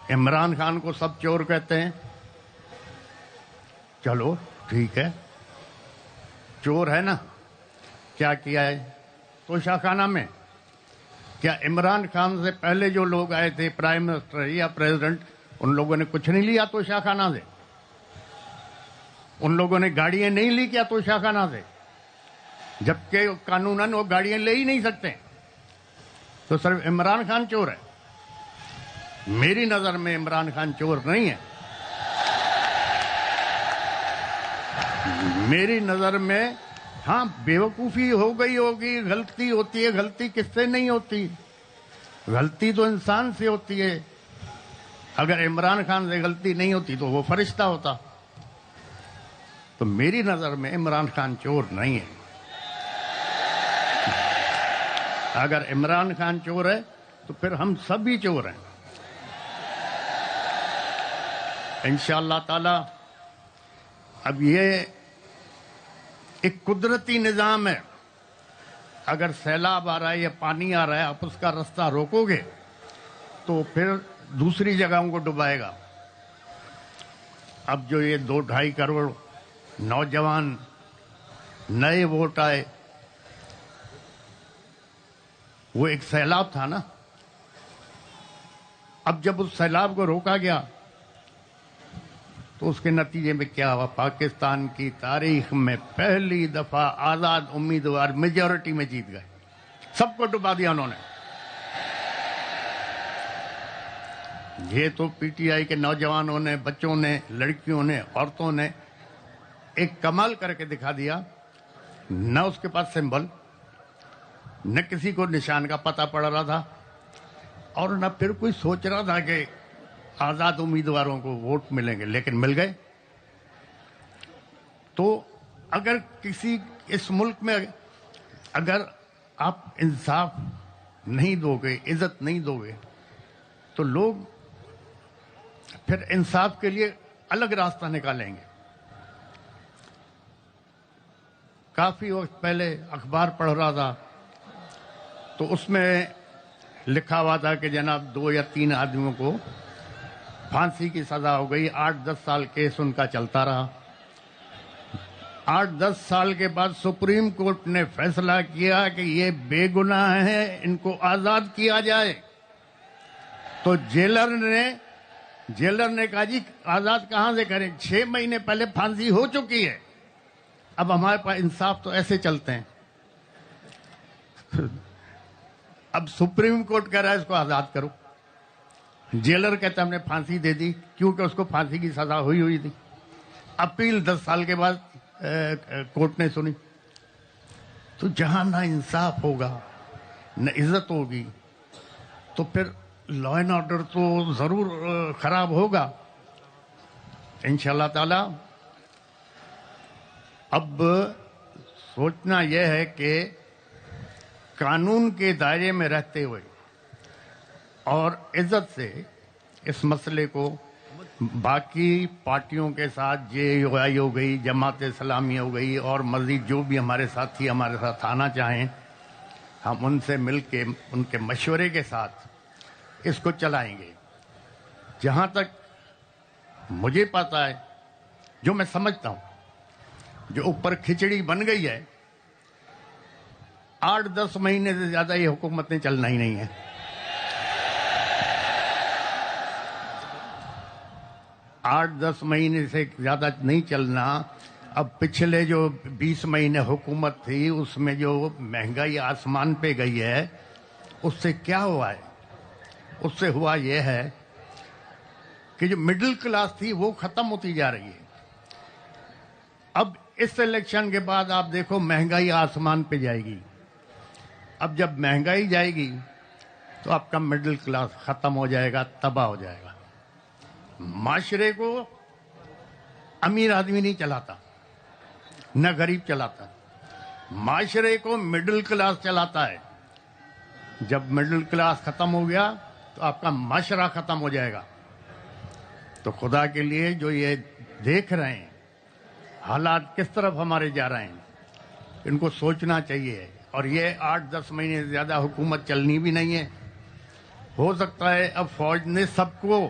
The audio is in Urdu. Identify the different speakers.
Speaker 1: عمران خان کو سب چور کہتے ہیں، چلو ٹھیک ہے، چور ہے نا، کیا کیا ہے توشہ خانہ میں؟ کیا عمران خان سے پہلے جو لوگ آئے تھے پرائم منسٹر یا پریزیڈنٹ، ان لوگوں نے کچھ نہیں لیا توشہ خانہ سے؟ ان لوگوں نے گاڑیاں نہیں لی کیا توشہ خانہ سے؟ جبکہ قانوناً وہ گاڑیاں لے ہی نہیں سکتے، تو صرف عمران خان چور ہے؟ میری نظر میں عمران خان چور نہیں ہے، میری نظر میں ہاں بیوقوفی ہو گئی ہوگی، غلطی ہوتی ہے، غلطی کس سے نہیں ہوتی؟ غلطی تو انسان سے ہوتی ہے۔ اگر عمران خان سے غلطی نہیں ہوتی تو وہ فرشتہ ہوتا۔ تو میری نظر میں عمران خان چور نہیں ہے۔ اگر عمران خان چور ہے تو پھر ہم سب ہی چور ہیں انشاءاللہ تعالی۔ اب یہ ایک قدرتی نظام ہے، اگر سیلاب آ رہا ہے یا پانی آ رہا ہے آپ اس کا راستہ روکو گے تو پھر دوسری جگہوں کو ڈبائے گا۔ اب جو یہ 2-2.5 کروڑ نوجوان نئے ووٹ آئے، وہ ایک سیلاب تھا نا۔ اب جب اس سیلاب کو روکا گیا تو اس کے نتیجے میں کیا ہوا؟ پاکستان کی تاریخ میں پہلی دفعہ آزاد امیدوار میجورٹی میں جیت گئے، سب کو ڈبا دیا انہوں نے۔ یہ تو پی ٹی آئی کے نوجوانوں نے، بچوں نے، لڑکیوں نے، عورتوں نے ایک کمال کر کے دکھا دیا۔ نہ اس کے پاس سمبل، نہ کسی کو نشان کا پتہ پڑ رہا تھا، اور نہ پھر کوئی سوچ رہا تھا کہ آزاد امیدواروں کو ووٹ ملیں گے، لیکن مل گئے۔ تو اگر کسی اس ملک میں اگر آپ انصاف نہیں دو گے، عزت نہیں دو گے، تو لوگ پھر انصاف کے لیے الگ راستہ نکالیں گے۔ کافی وقت پہلے اخبار پڑھ رہا تھا تو اس میں لکھا ہوا تھا کہ جناب 2 یا 3 آدمیوں کو پھانسی کی سزا ہو گئی، 8-10 سال کیس ان کا چلتا رہا۔ 8-10 سال کے بعد سپریم کورٹ نے فیصلہ کیا کہ یہ بے گناہ ہیں، ان کو آزاد کیا جائے۔ تو جیلر نے کہا جی آزاد کہاں سے کریں، 6 مہینے پہلے پھانسی ہو چکی ہے۔ اب ہمارے پاس انصاف تو ایسے چلتے ہیں۔ اب سپریم کورٹ کہہ رہا ہے اس کو آزاد کرو، جیلر کہتا ہے ہم نے پھانسی دے دی کیونکہ اس کو پھانسی کی سزا ہوئی تھی۔ اپیل 10 سال کے بعد کورٹ نے سنی۔ تو جہاں نہ انصاف ہوگا، نہ عزت ہوگی، تو پھر لا اینڈ آرڈر تو ضرور خراب ہوگا انشاءاللہ تعالی۔ اب سوچنا یہ ہے کہ قانون کے دائرے میں رہتے ہوئے اور عزت سے اس مسئلے کو باقی پارٹیوں کے ساتھ جے یو آئی ہو گئی، جماعت اسلامی ہو گئی، اور مزید جو بھی ہمارے ساتھی ہمارے ساتھ آنا چاہیں، ہم ان سے مل کے ان کے مشورے کے ساتھ اس کو چلائیں گے۔ جہاں تک مجھے پتا ہے، جو میں سمجھتا ہوں، جو اوپر کھچڑی بن گئی ہے، 8-10 مہینے سے زیادہ یہ حکومت نے چلنا ہی نہیں ہے۔ 8-10 مہینے سے زیادہ نہیں چلنا۔ اب پچھلے جو 20 مہینے حکومت تھی اس میں جو مہنگائی آسمان پہ گئی ہے، اس سے کیا ہوا ہے؟ اس سے ہوا یہ ہے کہ جو مڈل کلاس تھی وہ ختم ہوتی جا رہی ہے۔ اب اس الیکشن کے بعد آپ دیکھو مہنگائی آسمان پہ جائے گی۔ اب جب مہنگائی جائے گی تو آپ کا مڈل کلاس ختم ہو جائے گا، تباہ ہو جائے گا۔ معاشرے کو امیر آدمی نہیں چلاتا، نہ غریب چلاتا، معاشرے کو مڈل کلاس چلاتا ہے۔ جب مڈل کلاس ختم ہو گیا تو آپ کا معاشرہ ختم ہو جائے گا۔ تو خدا کے لیے جو یہ دیکھ رہے ہیں حالات کس طرف ہمارے جا رہے ہیں، ان کو سوچنا چاہیے۔ اور یہ 8-10 مہینے سے زیادہ حکومت چلنی بھی نہیں ہے۔ ہو سکتا ہے اب فوج نے سب کو